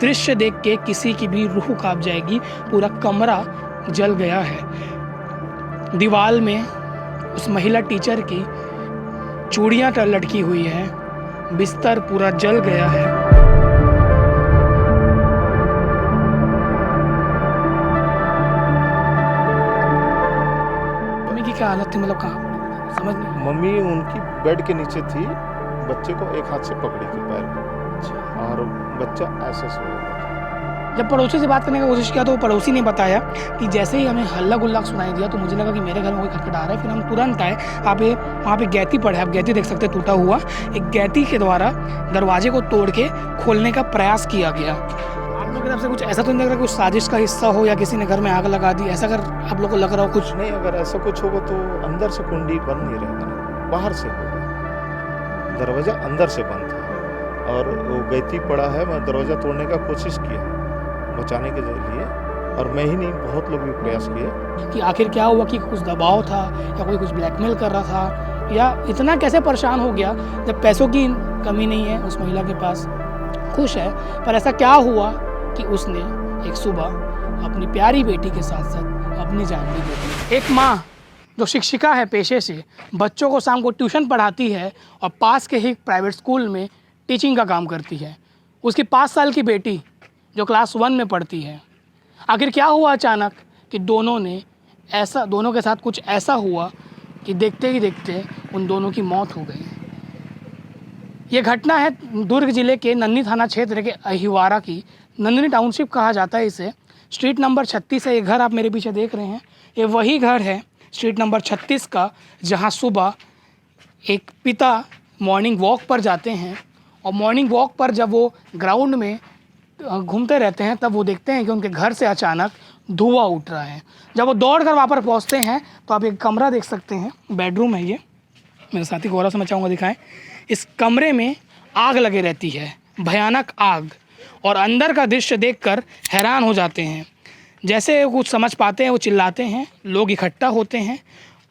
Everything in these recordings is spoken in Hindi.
दृश्य देख के किसी की भी रूह कांप जाएगी। पूरा कमरा जल गया है। दीवार में उस महिला टीचर की चूड़ियाँ लटकी हुई है। बिस्तर पूरा जल गया है। मम्मी की क्या हालत थी, मतलब कहाँ समझ नहीं। मम्मी उनकी बेड के नीचे थी, बच्चे को एक हाथ से पकड़ी थी पैर में और बच्चा ऐसे सो रहा था। जब पड़ोसी से बात करने की कोशिश किया तो वो पड़ोसी ने बताया कि जैसे ही हमें हल्ला गुल्ला सुनाई दिया तो मुझे लगा कि मेरे घर में कोई खटखटा रहा है। फिर हम तुरंत आए। वहाँ पे गैती पड़ा है, आप गैती देख सकते हैं टूटा हुआ। एक गैती के द्वारा दरवाजे को तोड़ के खोलने का प्रयास किया गया। आप लोगों की तरफ से कुछ ऐसा तो नहीं लग रहा कुछ साजिश का हिस्सा हो या किसी ने घर में आग लगा दी, ऐसा अगर आप लोग को लग रहा हो कुछ? नहीं, अगर ऐसा कुछ होगा तो अंदर से कुंडी बंद नहीं रहेगा ना, बाहर से होगा। दरवाज़ा अंदर से बंद था और वो गैती पड़ा है। मैं दरवाज़ा तोड़ने का कोशिश किया बचाने के लिए, और मैं ही नहीं, बहुत लोग भी प्रयास किए कि आखिर क्या हुआ, कि कुछ दबाव था या कोई कुछ ब्लैकमेल कर रहा था, या इतना कैसे परेशान हो गया जब पैसों की कमी नहीं है उस महिला के पास, खुश है। पर ऐसा क्या हुआ कि उसने एक सुबह अपनी प्यारी बेटी के साथ साथ अपनी जान भी दे दी। एक माँ जो शिक्षिका है पेशे से, बच्चों को शाम को ट्यूशन पढ़ाती है और पास के ही प्राइवेट स्कूल में टीचिंग का काम करती है। उसकी 5 साल की बेटी जो क्लास 1 में पढ़ती है। आखिर क्या हुआ अचानक कि दोनों के साथ कुछ ऐसा हुआ कि देखते ही देखते उन दोनों की मौत हो गई। ये घटना है दुर्ग जिले के नन्नी थाना क्षेत्र के अहिवारा की। नंदिनी टाउनशिप कहा जाता है इसे। स्ट्रीट नंबर 36 है। ये घर आप मेरे पीछे देख रहे हैं, ये वही घर है स्ट्रीट नंबर 36 का, जहाँ सुबह एक पिता मॉर्निंग वॉक पर जाते हैं और मॉर्निंग वॉक पर जब वो ग्राउंड में घूमते रहते हैं तब वो देखते हैं कि उनके घर से अचानक धुआं उठ रहा है। जब वो दौड़ कर वहाँ पर पहुँचते हैं तो आप एक कमरा देख सकते हैं, बेडरूम है ये। मेरे साथी गौरव से मैं चाहूँगा दिखाएं। इस कमरे में आग लगे रहती है, भयानक आग, और अंदर का दृश्य देखकर हैरान हो जाते हैं। जैसे कुछ समझ पाते हैं वो चिल्लाते हैं, लोग इकट्ठा होते हैं।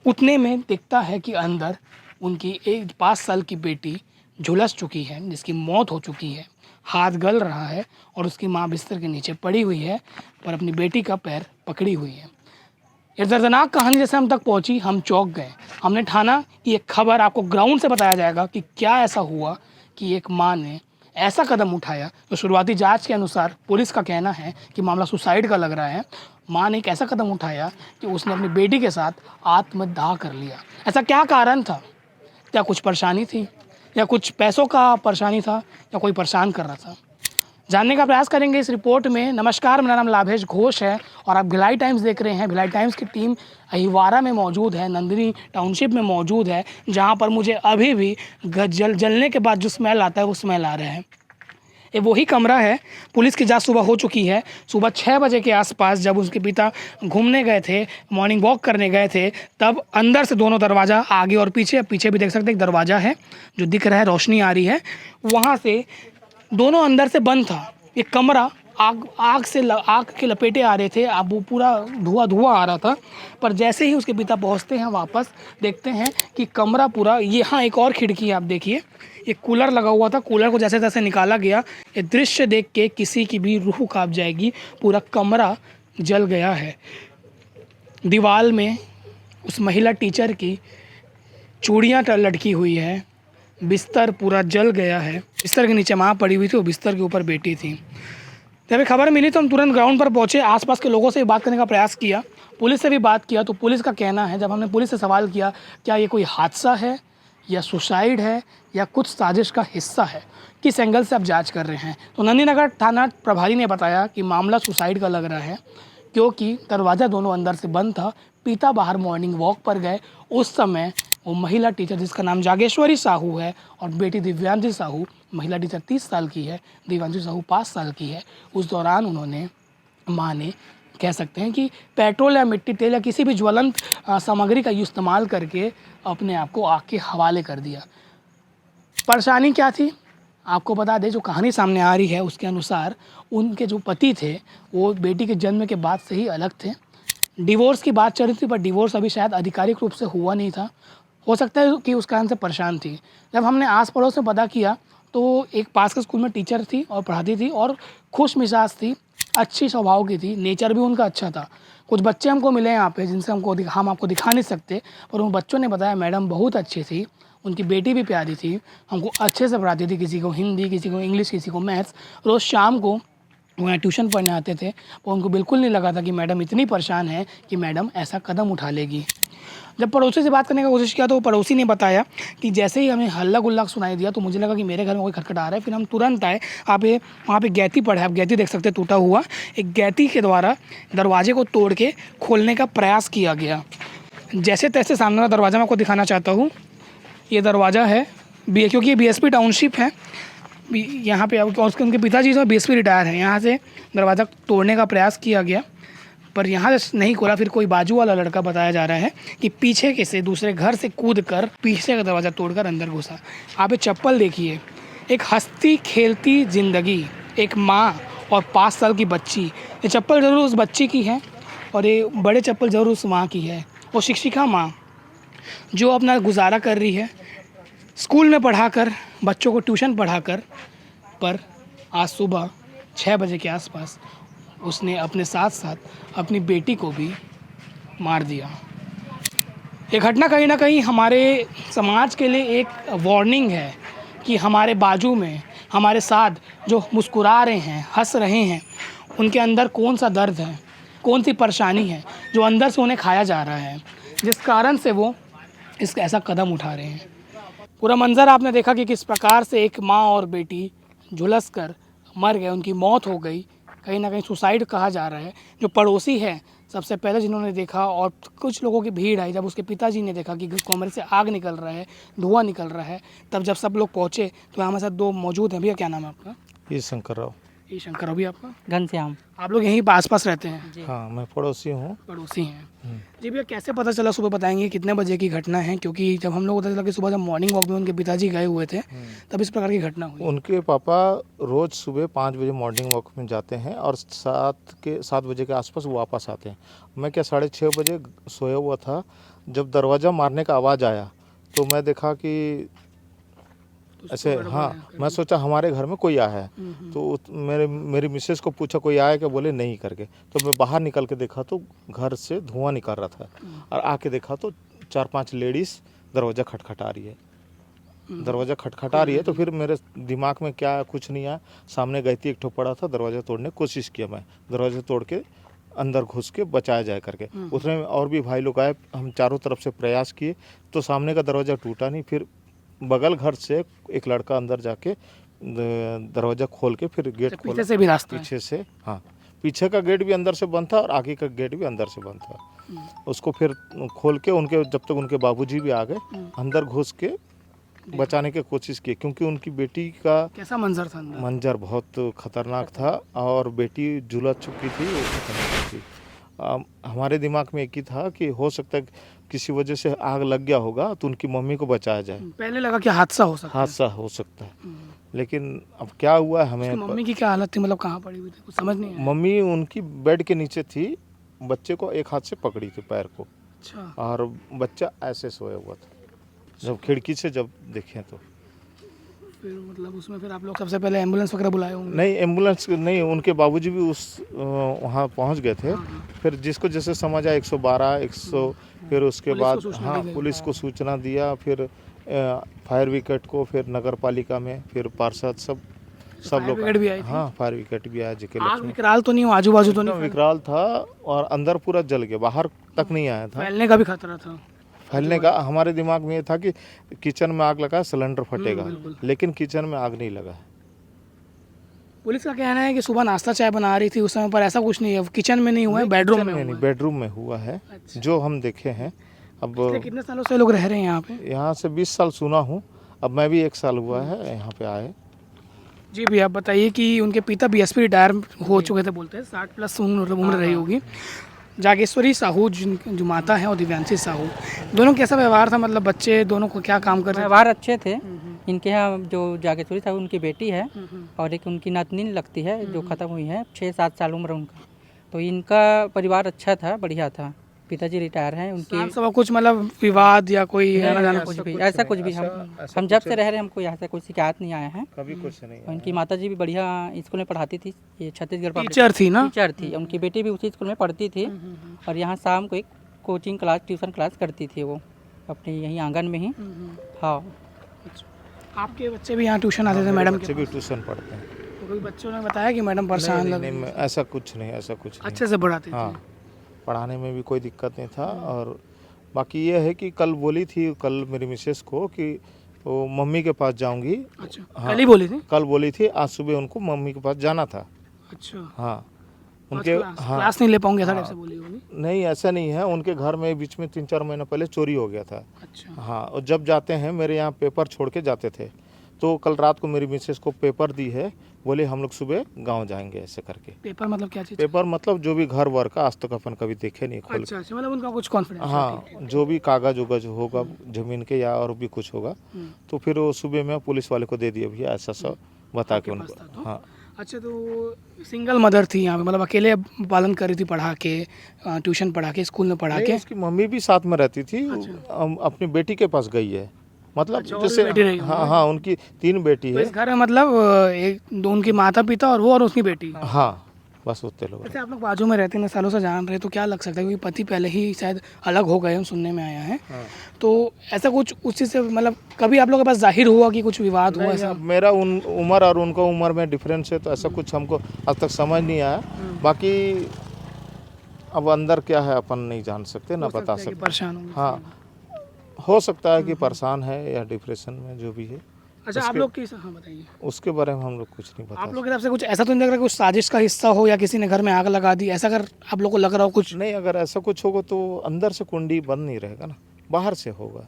उतने में दिखता है कि अंदर उनकी एक 5 साल की बेटी झुलस चुकी है, जिसकी मौत हो चुकी है। हाथ गल रहा है और उसकी माँ बिस्तर के नीचे पड़ी हुई है पर अपनी बेटी का पैर पकड़ी हुई है। ये दर्दनाक कहानी जैसे हम तक पहुंची, हम चौंक गए। हमने ठाना कि एक खबर आपको ग्राउंड से बताया जाएगा कि क्या ऐसा हुआ कि एक माँ ने ऐसा कदम उठाया। तो शुरुआती जांच के अनुसार पुलिस का कहना है कि मामला सुसाइड का लग रहा है। माँ ने एक ऐसा कदम उठाया कि उसने अपनी बेटी के साथ आत्मदाह कर लिया। ऐसा क्या कारण था? क्या कुछ परेशानी थी या कुछ पैसों का परेशानी था या कोई परेशान कर रहा था? जानने का प्रयास करेंगे इस रिपोर्ट में। नमस्कार, मेरा नाम लाभेश घोष है और आप भिलाई टाइम्स देख रहे हैं। भिलाई टाइम्स की टीम अहिवारा में मौजूद है, नंदिनी टाउनशिप में मौजूद है, जहां पर मुझे अभी भी जलने के बाद जो स्मेल आता है वो स्मेल आ रहा है। ये वही कमरा है। पुलिस की जांच सुबह हो चुकी है। सुबह 6 बजे के आसपास जब उसके पिता घूमने गए थे, मॉर्निंग वॉक करने गए थे, तब अंदर से दोनों दरवाज़ा, आगे और पीछे भी देख सकते हैं एक दरवाज़ा है जो दिख रहा है, रोशनी आ रही है, वहाँ से दोनों अंदर से बंद था। ये कमरा आग के लपेटे आ रहे थे, अब वो पूरा धुआं आ रहा था। पर जैसे ही उसके पिता पहुंचते हैं वापस, देखते हैं कि कमरा पूरा, यहाँ एक और खिड़की है, आप देखिए, ये कूलर लगा हुआ था, कूलर को जैसे तैसे निकाला गया। ये दृश्य देख के किसी की भी रूह कांप जाएगी। पूरा कमरा जल गया है। दीवार में उस महिला टीचर की चूड़ियाँ लटकी हुई है। बिस्तर पूरा जल गया है। बिस्तर के नीचे माँ पड़ी हुई थी और बिस्तर के ऊपर बेटी थी। जब खबर मिली तो हम तुरंत ग्राउंड पर पहुंचे, आसपास के लोगों से बात करने का प्रयास किया, पुलिस से भी बात किया। तो पुलिस का कहना है, जब हमने पुलिस से सवाल किया क्या ये कोई हादसा है या सुसाइड है या कुछ साजिश का हिस्सा है, किस एंगल से आप जांच कर रहे हैं, तो नंदीनगर थाना प्रभारी ने बताया कि मामला सुसाइड का लग रहा है, क्योंकि दरवाज़ा दोनों अंदर से बंद था। पिता बाहर मॉर्निंग वॉक पर गए, उस समय वो महिला टीचर जिसका नाम जागेश्वरी साहू है और बेटी दिव्यांशी साहू, महिला टीचर 30 साल की है, दिव्यांशी साहू 5 साल की है, उस दौरान उन्होंने, माँ ने, कह सकते हैं कि पेट्रोल या मिट्टी तेल या किसी भी ज्वलंत सामग्री का इस्तेमाल करके अपने आप को आग के हवाले कर दिया। परेशानी क्या थी आपको बता दें, जो कहानी सामने आ रही है उसके अनुसार उनके जो पति थे वो बेटी के जन्म के बाद से ही अलग थे। डिवोर्स की बात चल रही थी, पर डिवोर्स अभी शायद आधिकारिक रूप से हुआ नहीं था। हो सकता है कि उस कारण से परेशान थी। जब हमने आस पड़ोस में पता किया तो एक पास के स्कूल में टीचर थी और पढ़ाती थी और खुश मिजाज थी, अच्छी स्वभाव की थी, नेचर भी उनका अच्छा था। कुछ बच्चे हमको मिले यहाँ पे जिनसे हम आपको दिखा नहीं सकते, पर उन बच्चों ने बताया मैडम बहुत अच्छी थी, उनकी बेटी भी प्यारी थी, हमको अच्छे से पढ़ाती थी, किसी को हिंदी, किसी को इंग्लिश, किसी को मैथ्स। रोज़ शाम को वो यहाँ ट्यूशन पढ़ने आते थे, और उनको बिल्कुल नहीं लगा था कि मैडम इतनी परेशान है कि मैडम ऐसा कदम उठा लेगी। जब पड़ोसी से बात करने की कोशिश किया तो पड़ोसी ने बताया कि जैसे ही हमें हल्ला गुल्ला सुनाई दिया तो मुझे लगा कि मेरे घर में कोई खटखटा रहा है। फिर हम तुरंत आए, आप ये वहाँ पे गैती पड़ा है, आप गैती देख सकते हैं टूटा हुआ, एक गैती के द्वारा दरवाजे को तोड़ के खोलने का प्रयास किया गया। जैसे तैसे सामने वाला दरवाज़ा मैं आपको दिखाना चाहता हूँ। ये दरवाज़ा है क्योंकि ये BSP टाउनशिप है यहाँ पे, और उनके पिताजी जो BSP रिटायर हैं। यहाँ से दरवाज़ा तोड़ने का प्रयास किया गया पर यहाँ से नहीं खोला। फिर कोई बाजू वाला लड़का बताया जा रहा है कि पीछे के से दूसरे घर से कूद कर पीछे का दरवाज़ा तोड़कर अंदर घुसा। आप ये चप्पल देखिए, एक हंसती खेलती ज़िंदगी, एक माँ और 5 साल की बच्ची। ये चप्पल ज़रूर उस बच्ची की है और ये बड़े चप्पल ज़रूर उस माँ की है। वो शिक्षिका माँ जो अपना गुजारा कर रही है स्कूल में पढ़ाकर, बच्चों को ट्यूशन पढ़ाकर, पर आज सुबह 6 बजे के आसपास उसने अपने साथ साथ अपनी बेटी को भी मार दिया। ये घटना कहीं ना कहीं हमारे समाज के लिए एक वार्निंग है कि हमारे बाजू में, हमारे साथ जो मुस्कुरा रहे हैं, हंस रहे हैं, उनके अंदर कौन सा दर्द है, कौन सी परेशानी है जो अंदर से उन्हें खाया जा रहा है, जिस कारण से वो ऐसा कदम उठा रहे हैं। पूरा मंज़र आपने देखा कि किस प्रकार से एक माँ और बेटी झुलस कर मर गए, उनकी मौत हो गई। कहीं ना कहीं सुसाइड कहा जा रहा है। जो पड़ोसी हैं सबसे पहले जिन्होंने देखा, और कुछ लोगों की भीड़ आई, जब उसके पिताजी ने देखा कि कमरे से आग निकल रहा है, धुआं निकल रहा है, तब जब सब लोग पहुँचे तो हमारे साथ 2 मौजूद हैं। भैया क्या नाम है आपका? ये शंकर राव। ये शंकर राव। भी आपका? घनश्याम। आप लोग यहीं आस पास रहते हैं? हाँ, मैं पड़ोसी हूँ। पड़ोसी हैं जी। भैया कैसे पता चला, सुबह बताएंगे कितने बजे की घटना है? क्योंकि जब हम लोग पता चला कि सुबह जब मॉर्निंग वॉक में उनके पिताजी गए हुए थे तब इस प्रकार की घटना हुई। उनके पापा रोज़ सुबह 5 बजे मॉर्निंग वॉक में जाते हैं और 7 बजे के आसपास वो वापस आते हैं। मैं क्या 6:30 बजे सोया हुआ था, जब दरवाज़ा मारने का आवाज़ आया तो मैं देखा कि ऐसे, हाँ, मैं सोचा हमारे घर में कोई आया है। तो मेरी मिसेस को पूछा कोई आया क्या, बोले नहीं करके। तो मैं बाहर निकल के देखा तो घर से धुआं निकल रहा था, और आके देखा तो 4-5 लेडीज़ दरवाज़ा खटखटा रही है। तो फिर मेरे दिमाग में क्या कुछ नहीं आया, सामने गैती एक ठो पड़ा था, दरवाज़ा तोड़ने की कोशिश किया। मैं दरवाज़ा तोड़ के अंदर घुस के बचाया जाए करके। उसमें और भी भाई लोग आए, हम चारों तरफ से प्रयास किए तो सामने का दरवाज़ा टूटा नहीं। फिर बगल घर से एक लड़का अंदर जाके दरवाज़ा खोल के फिर गेट खोला। पीछे से भी रास्ता है? पीछे से, हाँ, पीछे का गेट भी अंदर से बंद था और आगे का गेट भी अंदर से बंद था। उसको फिर खोल के जब तक उनके बाबूजी भी आ गए, अंदर घुस के बचाने की कोशिश की, क्योंकि उनकी बेटी का कैसा मंजर था? मंजर बहुत खतरनाक था और बेटी झुलस चुकी थी, वो खतरनाक थी। हमारे दिमाग में एक ही था कि हो सकता है किसी वजह से आग लग गया होगा तो उनकी मम्मी को बचाया जाए। पहले लगा कि हादसा हो सकता है, लेकिन अब क्या हुआ हमें। मम्मी की क्या हालत थी, मतलब कहाँ पड़ी हुई थी, कुछ समझ नहीं आया। मम्मी उनकी बेड के नीचे थी, बच्चे को एक हाथ से पकड़ी थी पैर को। अच्छा। और बच्चा ऐसे सोया हुआ था, जब खिड़की से जब देखें तो। फिर मतलब उसमें फिर आप लोग सबसे पहले एम्बुलेंस वगैरह बुलाए होंगे? नहीं, एम्बुलेंस नहीं, उनके बाबूजी भी वहाँ पहुँच गए थे। फिर जिसको जैसे समझ आया 112, 100, फिर उसके बाद हाँ पुलिस को सूचना दिया, फिर फायर ब्रिगेड को, फिर नगर पालिका में, फिर पार्षद, सब लोग। हाँ, फायर ब्रिगेड भी आया। आग विकराल तो नहीं हो, आजू बाजू तो नहीं? विकराल था और अंदर पूरा जल गया, बाहर तक नहीं आया था। फैलने का भी खतरा था? फैलने का हमारे दिमाग में ये था कि किचन में आग लगा, सिलेंडर फटेगा, लेकिन किचन में आग नहीं लगा। पुलिस का कहना है कि सुबह नाश्ता चाय बना रही थी उस समय, पर ऐसा कुछ नहीं है, किचन में नहीं हुआ है, बेडरूम में नहीं, बेडरूम में हुआ है। अच्छा। जो हम देखे हैं। अब कितने सालों से लोग रह रहे हैं यहाँ पे? यहाँ से 20 साल सुना हूँ, अब मैं भी 1 साल हुआ है यहाँ पे आए। जी भैया, आप बताइए कि उनके पिता BSP रिटायर हो चुके थे, बोलते हैं 60+ उम्र रही होगी। जागेश्वरी साहू जो माता है और दिव्यांशी साहू, दोनों कैसा व्यवहार था, मतलब बच्चे दोनों को क्या काम कर रहे थे? व्यवहार अच्छे थे। इनके यहाँ जो जागेश्वरी साहू उनकी बेटी है और एक उनकी नातनी लगती है जो ख़त्म हुई है, 6-7 साल उम्र उनका। तो इनका परिवार अच्छा था, बढ़िया था। पिताजी रिटायर हैं उनके। विधानसभा कुछ मतलब विवाद या कोई आना जाना कुछ कुछ भी ऐसा कुछ भी हम जब से रह रहे हैं हमको यहाँ से कोई शिकायत नहीं आया है। कभी कुछ नहीं है। उनकी माता जी भी बढ़िया स्कूल में पढ़ाती थी, ये छत्तीसगढ़ पब्लिक टीचर थी ना? टीचर थी। उनकी बेटी भी उसी स्कूल में पढ़ती थी और यहाँ शाम को एक कोचिंग क्लास ट्यूशन क्लास करती थी वो अपने यहीं आंगन में ही। हाँ। आपके बच्चे भी यहाँ ट्यूशन आते थे मैडम बच्चे के? भी ट्यूशन पढ़ते हैं। तो कोई बच्चों ने बताया कि मैडम परेशान लग नहीं, ऐसा कुछ नहीं, ऐसा कुछ नहीं। अच्छे से पढ़ाते थे? हाँ, पढ़ाने में भी कोई दिक्कत नहीं था। और बाकी ये है कि कल बोली थी कल मेरी मिसेस को कि वो मम्मी के पास जाऊंगी। अच्छा, हाँ, कल ही बोली थी? कल बोली थी, आज सुबह उनको मम्मी के पास जाना था। अच्छा, हाँ, उनके क्लास नहीं ले पाऊंगे ऐसा टाइप से बोली होगी? नहीं ऐसा नहीं है, उनके घर में बीच में 3-4 महीने पहले चोरी हो गया था। अच्छा। हाँ, और जब जाते हैं मेरे यहाँ पेपर छोड़ के जाते थे, तो कल रात को मेरी मिसेस को पेपर दी है, बोले हम लोग सुबह गांव जाएंगे ऐसे करके। पेपर मतलब क्या चीज़? पेपर मतलब जो भी घर वर का, आज तक अपन कभी देखे नहीं खोल के। अच्छा अच्छा, मतलब उनका कुछ कॉन्फिडेंस? हाँ, जो भी कागज उगज होगा जमीन के या और भी कुछ होगा, तो फिर वो सुबह में पुलिस वाले को दे दिया भैया ऐसा सब बता के उनको। हाँ। अच्छा, तो सिंगल मदर थी यहाँ पे, मतलब अकेले पालन कर रही थी, पढ़ा के ट्यूशन पढ़ा के स्कूल में पढ़ा के? उसकी मम्मी भी साथ में रहती थी। अपनी बेटी के पास गई है, मतलब अच्छा, और जैसे भी बेटी रही हाँ हाँ, उनकी 3 बेटी तो है। इस घर में मतलब एक दो उनके माता पिता और वो और उसकी बेटी? हाँ, बस उतने लोग। अच्छा, आप लोग बाजू में रहते हैं, सालों से जान रहे, तो क्या लग सकता है क्योंकि पति पहले ही शायद अलग हो गए, हम सुनने में आया है। तो ऐसा कुछ उस चीज़ से मतलब कभी आप लोगों के पास जाहिर हुआ कि कुछ विवाद हुआ ऐसा? मेरा उन उम्र और उनका उम्र में डिफरेंस है, तो ऐसा कुछ हमको आज तक समझ नहीं आया। बाकी अब अंदर क्या है अपन नहीं जान सकते, ना बता सकते। परेशान होंगे? हाँ, हो सकता है कि परेशान है या डिप्रेशन में, जो भी है। अच्छा, आप लोग की हाँ बताइए, उसके बारे में हम लोग कुछ नहीं बता आप लोग की तरफ से कुछ ऐसा तो नहीं लग रहा कुछ साजिश का हिस्सा हो या किसी ने घर में आग लगा दी, ऐसा अगर आप लोग को लग रहा हो कुछ? नहीं, अगर ऐसा कुछ होगा तो अंदर से कुंडी बंद नहीं रहेगा ना, बाहर से होगा।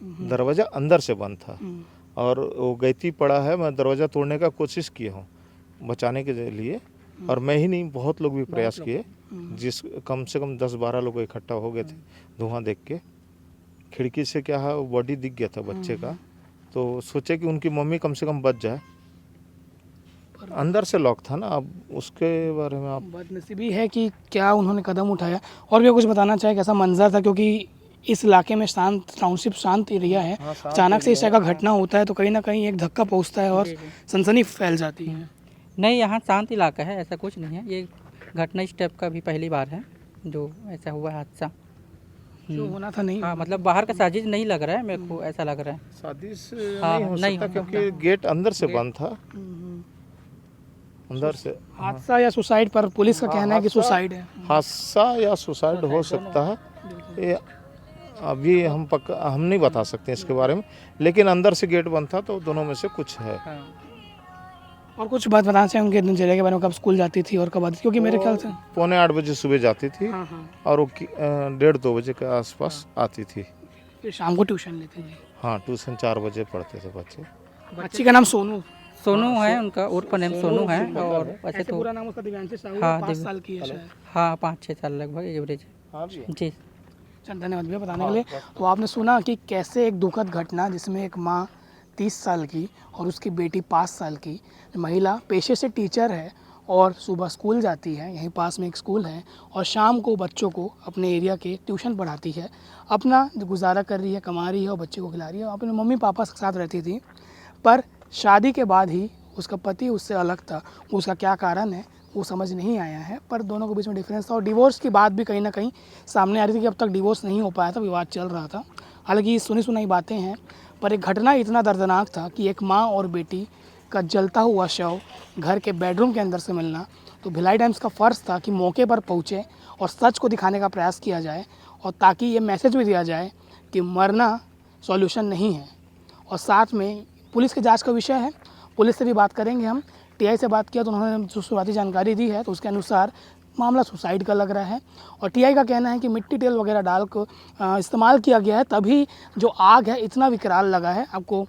दरवाज़ा अंदर से बंद था और वो गैती पड़ा है। मैं दरवाज़ा तोड़ने का कोशिश किया हूँ बचाने के लिए, और मैं ही नहीं, बहुत लोग भी प्रयास किए, जिस कम से कम 10-12 लोग इकट्ठा हो गए थे। धुआं देख के खिड़की से क्या है, बॉडी दिख गया था बच्चे का, तो सोचे कि उनकी मम्मी कम से कम बच जाए। अंदर से लॉक था ना, अब उसके बारे में आप। बदनसीबी है कि क्या उन्होंने कदम उठाया। और भी कुछ बताना चाहे कैसा मंजर था, क्योंकि इस इलाके में शांत टाउनशिप शांत एरिया है, अचानक से इस तरह का घटना होता है तो कहीं ना कहीं एक धक्का पहुंचता है और सनसनी फैल जाती है। नहीं, यहाँ शांत इलाका है, ऐसा कुछ नहीं है। ये घटना इस टाइप का भी पहली बार है जो ऐसा हुआ हादसा। जो होना था नहीं। हाँ, मतलब बाहर का साजिश नहीं लग रहा है मेरे को, ऐसा लग रहा है। साजिश हाँ, नहीं हो नहीं सकता, हो क्योंकि गेट अंदर से बंद था, अंदर से। हादसा या सुसाइड पर पुलिस का कहना है कि सुसाइड है। हादसा या सुसाइड हो सकता है, ये अभी हम नहीं बता सकते इसके बारे में, लेकिन अंदर से गेट बंद था, तो दोनों में से कुछ है। और कुछ बात बताना चाहिए उनके दिनचर्या के बारे में, कब स्कूल जाती थी और कब आती थी? क्योंकि मेरे ख्याल से 7:45 बजे सुबह जाती थी और वो 1:30-2 बजे के आसपास आती थी। फिर शाम को ट्यूशन लेती थी? हाँ, ट्यूशन 4 बजे पढ़ते थे बच्चे। बच्ची का नाम सोनू? सोनू है उनका, उर्फ नेम सोनू है। और वैसे तो पूरा नाम उसका दिव्यांशी साहू, हाँ, 5 साल की है शायद। हाँ, 5-6 साल लगभग एवरेज हाँ जी। जी। चल, धन्यवाद भैया बताने के लिए। तो आपने सुना कि कैसे एक दुखद घटना जिसमें एक माँ 30 साल की और उसकी बेटी 5 साल की, महिला पेशे से टीचर है और सुबह स्कूल जाती है, यहीं पास में एक स्कूल है, और शाम को बच्चों को अपने एरिया के ट्यूशन पढ़ाती है, अपना गुजारा कर रही है, कमा रही है और बच्चे को खिला रही है, अपने मम्मी पापा के साथ रहती थी। पर शादी के बाद ही उसका पति उससे अलग था। उसका क्या कारण है वो समझ नहीं आया है, पर दोनों के बीच में डिफरेंस था और डिवोर्स की बात भी कहीं ना कहीं सामने आ रही थी कि अब तक डिवोर्स नहीं हो पाया था, विवाद चल रहा था। हालांकि सुनी सुनाई बातें हैं, पर एक घटना इतना दर्दनाक था कि एक माँ और बेटी का जलता हुआ शव घर के बेडरूम के अंदर से मिलना। तो भिलाई टाइम्स का फ़र्ज़ था कि मौके पर पहुँचे और सच को दिखाने का प्रयास किया जाए, और ताकि ये मैसेज भी दिया जाए कि मरना सॉल्यूशन नहीं है। और साथ में पुलिस की जांच का विषय है, पुलिस से भी बात करेंगे हम। टीआई से बात किया तो उन्होंने जो शुरुआती जानकारी दी है तो उसके अनुसार मामला सुसाइड का लग रहा है, और टीआई का कहना है कि मिट्टी तेल वगैरह डाल को इस्तेमाल किया गया है, तभी जो आग है इतना विकराल लगा है। आपको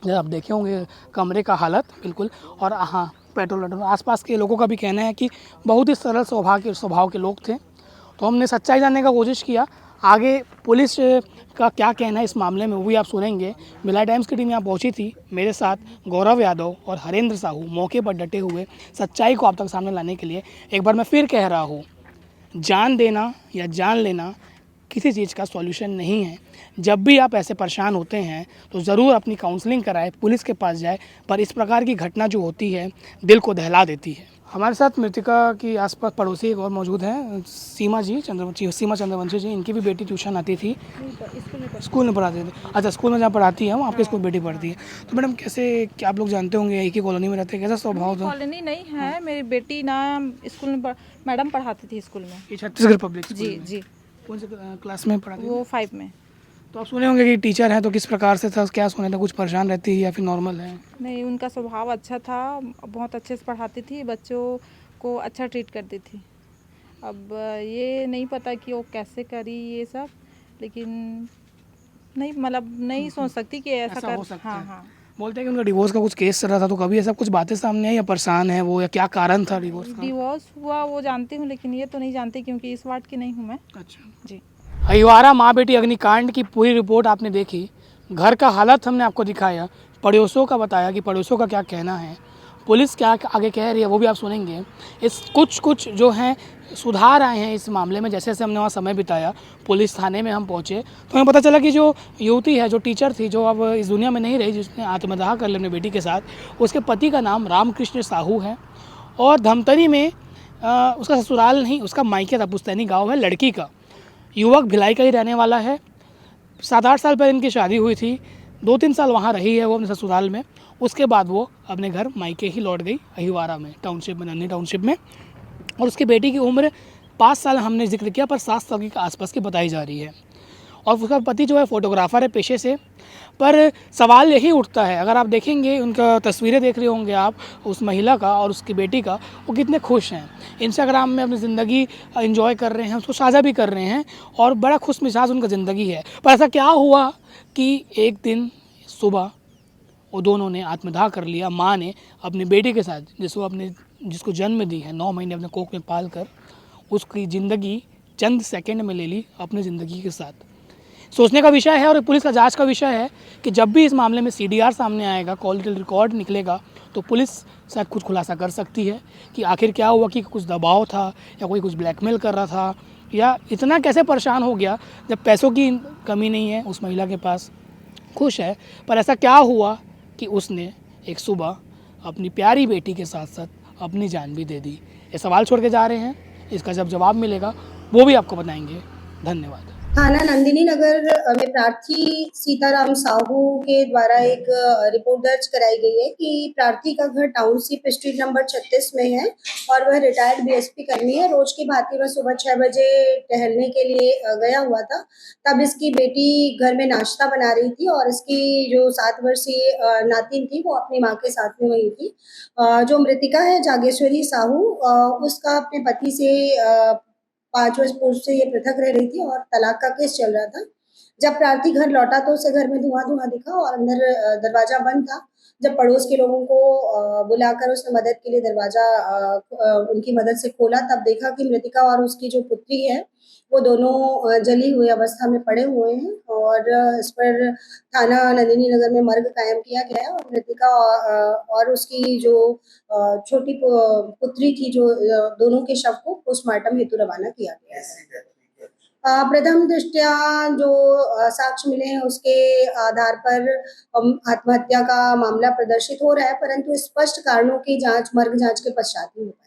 जब आप देखे होंगे कमरे का हालत बिल्कुल, और हाँ, पेट्रोल आसपास के लोगों का भी कहना है कि बहुत ही सरल स्वभाव के लोग थे। तो हमने सच्चाई जानने का कोशिश किया। आगे पुलिस का क्या कहना है इस मामले में वो भी आप सुनेंगे। भिलाई टाइम्स की टीम यहाँ पहुंची थी, मेरे साथ गौरव यादव और हरेंद्र साहू मौके पर डटे हुए सच्चाई को आप तक सामने लाने के लिए। एक बार मैं फिर कह रहा हूँ, जान देना या जान लेना किसी चीज़ का सॉल्यूशन नहीं है। जब भी आप ऐसे परेशान होते हैं तो ज़रूर अपनी काउंसलिंग कराएं, पुलिस के पास जाए। पर इस प्रकार की घटना जो होती है दिल को दहला देती है। हमारे साथ मृतिका की आसपास पड़ोसी एक और मौजूद हैं, सीमा चंद्रवंशी जी। इनकी भी बेटी ट्यूशन आती थी, स्कूल में पढ़ाती थी। अच्छा, स्कूल में जहाँ पढ़ाती है वो आपके स्कूल बेटी पढ़ती है। तो मैडम कैसे, क्या आप लोग जानते होंगे, एक ही कॉलोनी में रहते हैं, कैसा स्वभाव था? कॉलोनी नहीं है, मेरी बेटी ना स्कूल में मैडम पढ़ाती थी स्कूल में। ये छत्तीसगढ़ पब्लिक स्कूल जी में? जी, कौन से क्लास में पढ़ाती वो 5 में। तो आप सुने होंगे कि टीचर हैं, तो किस प्रकार से था, क्या सुने थे, कुछ परेशान रहती है या फिर नॉर्मल है? नहीं, उनका स्वभाव अच्छा था, बहुत अच्छे से पढ़ाती थी, बच्चों को अच्छा ट्रीट करती थी। अब ये नहीं पता कि वो कैसे करी ये सब, लेकिन नहीं, मतलब नहीं सोच सकती कि ऐसा हो कर। सकता हाँ है। हाँ, बोलते हैं कि उनका डिवोर्स का कुछ केस चल रहा था, तो कभी ऐसा कुछ बातें सामने आई या परेशान है वो, या क्या कारण था डिवोर्स का? डिवोर्स हुआ वो जानती हूँ, लेकिन ये तो नहीं जानती क्योंकि इस वार्ड की नहीं हूँ मैं। अच्छा। जी। अहिवारा माँ बेटी अग्निकांड की पूरी रिपोर्ट आपने देखी, घर का हालत हमने आपको दिखाया, पड़ोसियों का बताया कि पड़ोसियों का क्या कहना है, पुलिस क्या आगे कह रही है वो भी आप सुनेंगे। इस कुछ जो हैं सुधार आए हैं इस मामले में। जैसे जैसे हमने वहाँ समय बिताया, पुलिस थाने में हम पहुँचे, तो हमें पता चला कि जो युवती है, जो टीचर थी, जो अब इस दुनिया में नहीं रही, जिसने आत्मदाह कर लिया अपनी बेटी के साथ, उसके पति का नाम रामकृष्ण साहू है और धमतरी में उसका ससुराल नहीं, उसका मायके था, पुस्तैनी गाँव है लड़की का। युवक भिलाई का ही रहने वाला है। 7-8 साल पहले इनकी शादी हुई थी, 2-3 साल वहाँ रही है वो अपने ससुराल में। उसके बाद वो अपने घर मायके ही लौट गई, अहिवारा में, टाउनशिप में, नन्ही टाउनशिप में। और उसकी बेटी की उम्र 5 साल हमने जिक्र किया, पर 7 साल के आसपास की बताई जा रही है। और उसका पति जो है फोटोग्राफर है पेशे से। पर सवाल यही उठता है, अगर आप देखेंगे, उनका तस्वीरें देख रहे होंगे आप, उस महिला का और उसकी बेटी का, वो कितने खुश हैं, इंस्टाग्राम में अपनी ज़िंदगी एंजॉय कर रहे हैं, उसको साझा भी कर रहे हैं और बड़ा खुश मिजाज उनका ज़िंदगी है। पर ऐसा क्या हुआ कि एक दिन सुबह वो दोनों ने आत्मदाह कर लिया। माँ ने अपनी बेटी के साथ, जिसको जन्म दी है, 9 महीने अपने कोख में पाल कर, उसकी ज़िंदगी चंद सेकंड में ले ली अपनी ज़िंदगी के साथ। सोचने का विषय है और पुलिस का जांच का विषय है कि जब भी इस मामले में सीडीआर सामने आएगा, कॉल डिटेल रिकॉर्ड निकलेगा, तो पुलिस शायद कुछ खुलासा कर सकती है कि आखिर क्या हुआ, कि कुछ दबाव था या कोई कुछ ब्लैकमेल कर रहा था, या इतना कैसे परेशान हो गया जब पैसों की कमी नहीं है उस महिला के पास, खुश है। पर ऐसा क्या हुआ कि उसने एक सुबह अपनी प्यारी बेटी के साथ साथ अपनी जान भी दे दी। ये सवाल छोड़ के जा रहे हैं, इसका जब जवाब मिलेगा वो भी आपको बताएंगे। धन्यवाद। थाना नंदिनी नगर में प्रार्थी सीताराम साहू के द्वारा एक रिपोर्ट दर्ज कराई गई है कि प्रार्थी का घर टाउनशिप स्ट्रीट नंबर 36 में है और वह रिटायर्ड बीएसपी कर्मी है। रोज की भांति वह सुबह 6 बजे टहलने के लिए गया हुआ था। तब इसकी बेटी घर में नाश्ता बना रही थी और इसकी जो 7 वर्षीय नातिन थी वो अपनी माँ के साथ में वही थी। जो मृतिका है जागेश्वरी साहू, उसका अपने पति से 5 वर्ष पूर्व से ये पृथक रह रही थी और तलाक का केस चल रहा था। जब प्रार्थी घर लौटा तो उसे घर में धुआं-धुआं दिखा और अंदर दरवाजा बंद था। जब पड़ोस के लोगों को बुलाकर उसने मदद के लिए दरवाजा उनकी मदद से खोला, तब देखा कि मृतिका और उसकी जो पुत्री है, वो दोनों जली हुई अवस्था में पड़े हुए हैं और इस पर थाना नंदिनी नगर में मर्ग कायम किया गया है और मृतिका और उसकी जो छोटी पुत्री थी, जो दोनों के शव को पोस्टमार्टम हेतु रवाना किया गया है। प्रथम दृष्टया जो साक्ष्य मिले हैं उसके आधार पर आत्महत्या का मामला प्रदर्शित हो रहा है, परंतु स्पष्ट कारणों की जांच मर्ग जांच के पश्चात ही हो पाएगी।